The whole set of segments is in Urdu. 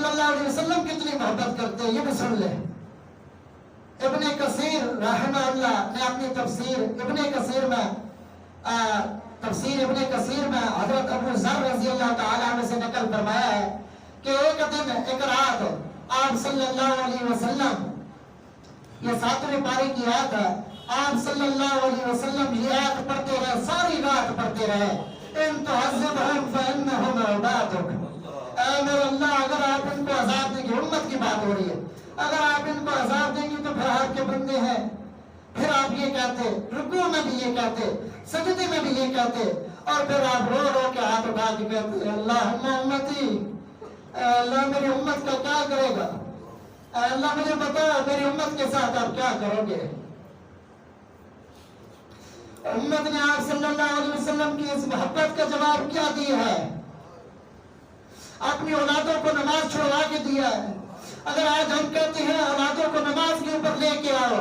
صلی اللہ علیہ وسلم کتنی محبت کرتے ہیں یہ بھی سن لیں۔ ابن کثیر رحمہ اللہ نے اپنی تفسیر ابن کثیر میں حضرت ابو ذر رضی اللہ تعالیٰ عنہ سے نقل فرمایا ہے کہ ایک دن ایک رات آپ صلی اللہ علیہ وسلم، یہ 7ویں پارے کی آیت ہے، آپ صلی اللہ علیہ وسلم یہ آیت پڑھتے رہے، ساری رات پڑھتے رہے، ان تعذبہم فانہم عبادک، اے میرے اللہ اگر آپ ان کو عذاب دیں گے، امت کی بات ہو رہی ہے، اگر آپ ان کو عذاب دیں گے تو پھر آپ کے بندے ہیں۔ پھر آپ یہ کہتے، رکوع میں بھی یہ کہتے، سجدے میں بھی یہ کہتے، اور پھر آپ رو رو کے ہاتھ اٹھا کے کہتے اللہم امتی، اے اللہ میری امت کا کیا کرے گا، اے اللہ مجھے بتاؤ میری امت کے ساتھ آپ کیا کرو گے۔ امت نے آپ صلی اللہ علیہ وسلم کی اس محبت کا جواب کیا دیا ہے؟ اپنی اولادوں کو نماز چھڑوا کے دیا ہے۔ اگر آج ہم کہتے ہیں اولادوں کو نماز کے اوپر لے کے آؤ،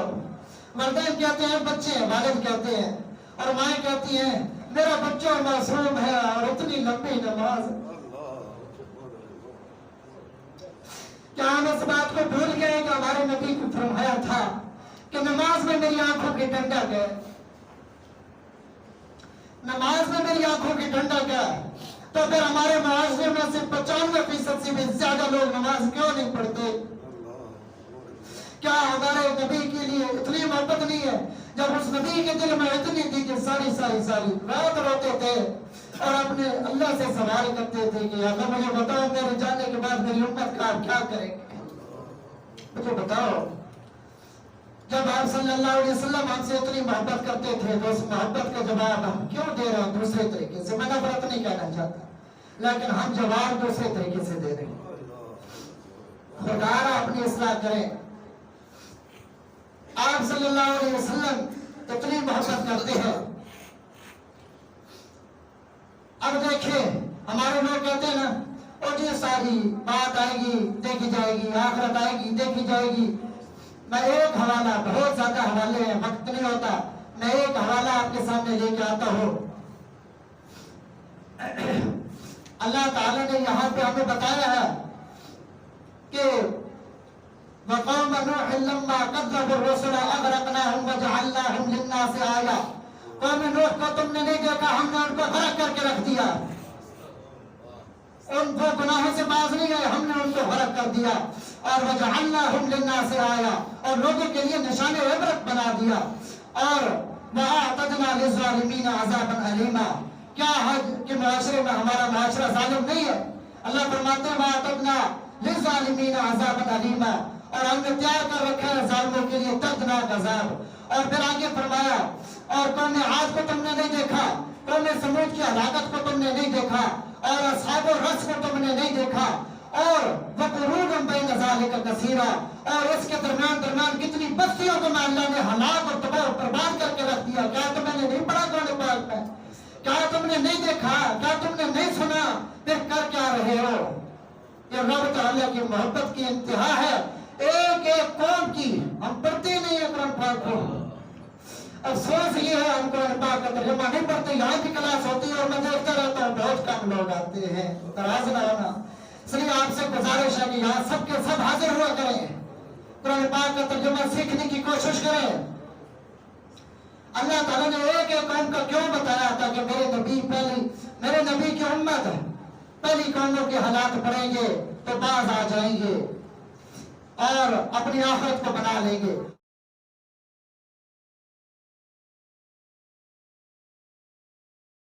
والدین کہتے ہیں بچے، والد کہتے ہیں، اور مائیں کہتی ہیں میرا بچہ معصوم ہے اور اتنی لمبی نماز، کیا ہم اس بات کو بھول گئے کہ ہمارے نبی کو فرمایا تھا کہ نماز میں میری آنکھوں کی ٹھنڈک ہے، نماز میں میری آنکھوں کی ٹھنڈک ہے، تو پھر ہمارے معاشرے میں سے 95% سے بھی زیادہ لوگ نماز کیوں نہیں پڑھتے؟ کیا ہمارے نبی کے لیے اتنی محبت نہیں ہے؟ جب اس نبی کے دل میں اتنی تھی کہ ساری رات روتے تھے اور اپنے اللہ سے سوال کرتے تھے کہ اللہ مجھے بتاؤ میرے جانے کے بعد میری امت کا آپ کیا کریں گے، مجھے بتاؤ۔ جب آپ صلی اللہ علیہ وسلم ہم سے اتنی محبت کرتے تھے تو اس محبت کا جواب ہم کیوں دے رہے ہیں دوسرے طریقے سے؟ میں نفرت نہیں کہنا چاہتا، لیکن ہم جواب دوسرے طریقے سے دے رہے ہیں۔ خدا را اپنی اصلاح کریں۔ آپ صلی اللہ علیہ وسلم اتنی محبت کرتے ہیں۔ اب دیکھیں ہمارے لوگ کہتے ہیں نا اور جی ساری بات آئے گی دیکھی جائے گی، آخرت آئے گی دیکھی جائے گی۔ میں ایک حوالہ، بہت زیادہ حوالے ہیں، وقت نہیں ہوتا، میں ایک حوالہ آپ کے سامنے لے کے آتا ہوں۔ اللہ تعالیٰ نے یہاں پہ ہمیں بتایا ہے کہ وَقَوْمَ نُوحٍ لَمَّا كَذَّبُوا الرُّسُلَ أَغْرَقْنَاهُمْ وَجَعَلْنَاهُم لِلنَّاسِ آیَةً، قوم نوح کو تم نے نہیں دیکھا، ہم نے ان کو غرق کر کے رکھ دیا، ان کو گناہوں سے باز نہیں گئے، ہم نے ان کو غرق کر دیا، اور وَجَعَلْنَاهُم لِلنَّاسِ آیَةً، اور لوگوں کے لیے نشان عبرت بنا دیا، اور وَأَعْتَدْنَا لِلظَّالِمِينَ عَذَابًا أَلِيمًا۔ کیا حج کہ معاشرے میں ہمارا معاشرہ ظالم نہیں ہے؟ اللہ فرماتے ہیں وَأَعْتَدْنَا لِلظَّالِمِينَ عَذَابًا أَلِيمًا، اور ہم نے تیار کر رکھا ہے ظالموں کے لیے دردناک عذاب۔ اور پھر آگے فرمایا اور قوم عاد کو تم نے نہیں دیکھا، قوم سمود کی ہلاکت کو تم نے نہیں دیکھا، اور اصحاب الرس کو تم نے نہیں دیکھا، اور وَقُرُونًا بَيْنَ ذَلِكَ كَثِيرًا، اور اس کے درمیان کتنی بستیوں کو میں اللہ نے ہلاک اور تباہ و برباد کر کے رکھ دیا۔ کیا تم نے نہیں پڑھا قرآن پاک میں؟ کیا تم نے نہیں دیکھا؟ کیا تم نے نہیں سنا؟ پھر کر کیا رہے ہو؟ یہ رب تعالیٰ کی محبت کی انتہا ہے، ایک ایک قوم کی۔ ہم پڑھتے نہیں ہیں قرآن پاک کو، افسوس یہ ہے ہم قرآن پاک کا ترجمہ نہیں پڑھتے۔ یہاں کی کلاس ہوتی ہے اور میں دیکھتا رہتا ہوں بہت کم لوگ آتے ہیں، اعتراض نہ ہونا، اس لیے آپ سے گزارش ہے کہ یہاں سب کے سب حاضر ہوا کریں، قرآن پاک کا ترجمہ سیکھنے کی کوشش کریں۔ اللہ تعالیٰ نے ایک ایک قوم کا کیوں بتایا تھا کہ میرے نبی کی امت پہلی قوموں کے حالات پڑھیں گے تو باز آ جائیں گے اور اپنی آخرت کو بنا لیں گے۔